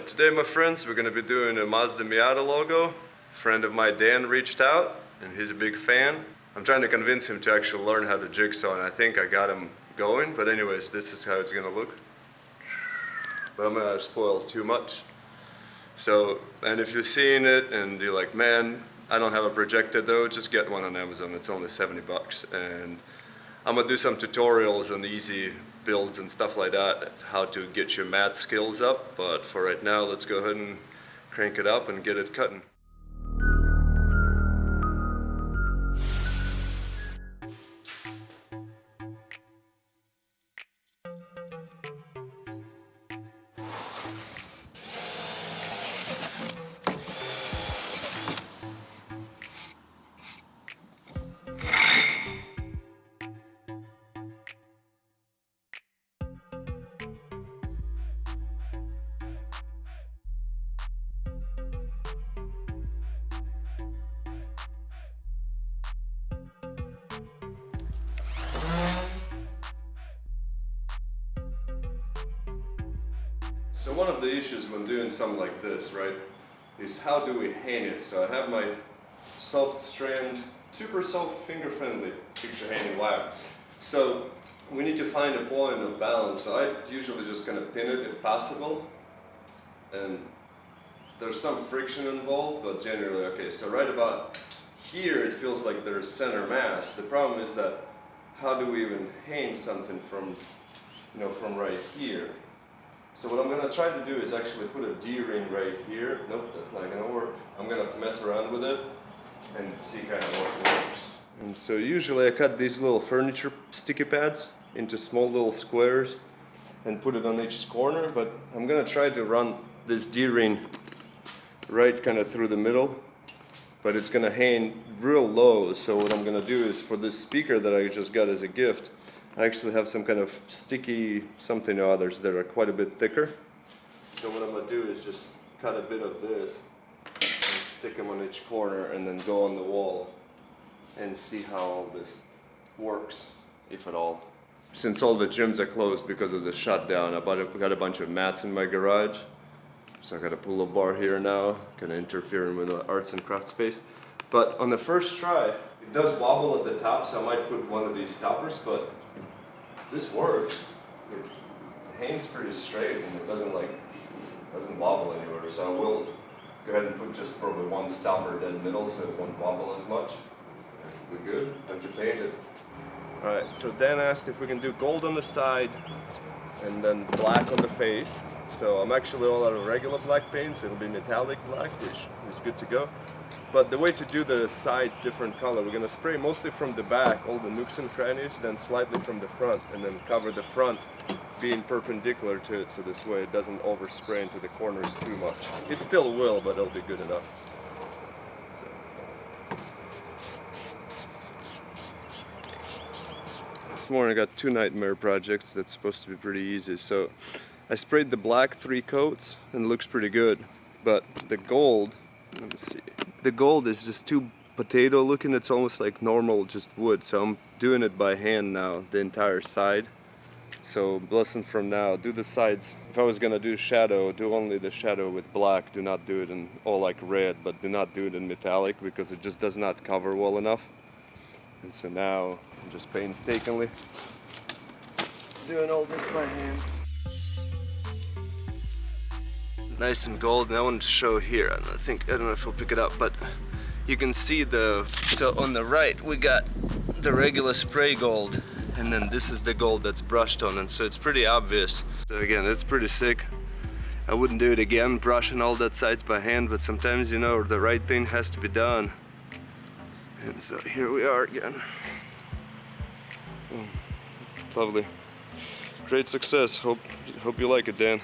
Alright, today my friends, we're gonna be doing a Mazda Miata logo. A friend of mine, Dan, reached out and he's a big fan. I'm trying to convince him to actually learn how to jigsaw and I think I got him going, but anyways, this is how it's gonna look. But I'm gonna spoil too much. So, and if you're seeing it and you're like, man, I don't have a projector though, just get one on Amazon, it's only 70 bucks. And I'm gonna do some tutorials on easy builds and stuff like that, how to get your math skills up, but for right now, let's go ahead and crank it up and get it cutting. So one of the issues when doing something like this, right, is how do we hang it? So I have my soft strand, super soft, finger-friendly picture hanging wire. So we need to find a point of balance. So I usually just gonna pin it if possible. And there's some friction involved, but generally okay. So right about here it feels like there's center mass. The problem is that how do we even hang something from, from right here? So what I'm going to try to do is actually put a D-ring right here. Nope, that's not going to work. I'm going to mess around with it and see kind of what works. And so usually I cut these little furniture sticky pads into small little squares and put it on each corner, but I'm going to try to run this D-ring right kind of through the middle, but it's going to hang real low. So what I'm going to do is for this speaker that I just got as a gift, I actually have some kind of sticky something or others that are quite a bit thicker. So what I'm going to do is just cut a bit of this and stick them on each corner and then go on the wall and see how all this works, if at all. Since all the gyms are closed because of the shutdown, I got a bunch of mats in my garage. So I got a pull-up bar here now, kind of interfering with the arts and crafts space. But on the first try, it does wobble at the top, so I might put one of these stoppers, but this works. It hangs pretty straight and it doesn't wobble anywhere. So I will go ahead and put just probably one stopper dead middle so it won't wobble as much. We're good. Time to paint it. Alright, so Dan asked if we can do gold on the side and then black on the face. So I'm actually all out of regular black paint, so it'll be metallic black, which is good to go. But the way to do the sides different color, we're going to spray mostly from the back, all the nooks and crannies, then slightly from the front, and then cover the front being perpendicular to it, so this way it doesn't overspray into the corners too much. It still will, but it'll be good enough. This morning I got 2 nightmare projects that's supposed to be pretty easy. So I sprayed the black 3 coats and it looks pretty good, but the gold, let me see. The gold is just too potato looking, it's almost like normal just wood, so I'm doing it by hand now, the entire side. So lesson from now, do the sides. If I was gonna do shadow, do only the shadow with black, do not do it in all like red, but do not do it in metallic because it just does not cover well enough. And so now I'm just painstakingly doing all this by hand. Nice and gold, and I wanted to show here, and I don't know if we'll pick it up, but you can see so on the right we got the regular spray gold, and then this is the gold that's brushed on, and so it's pretty obvious. So again, it's pretty sick. I wouldn't do it again, brushing all that sides by hand, but sometimes, the right thing has to be done. And so here we are again. Lovely. Great success. Hope you like it, Dan.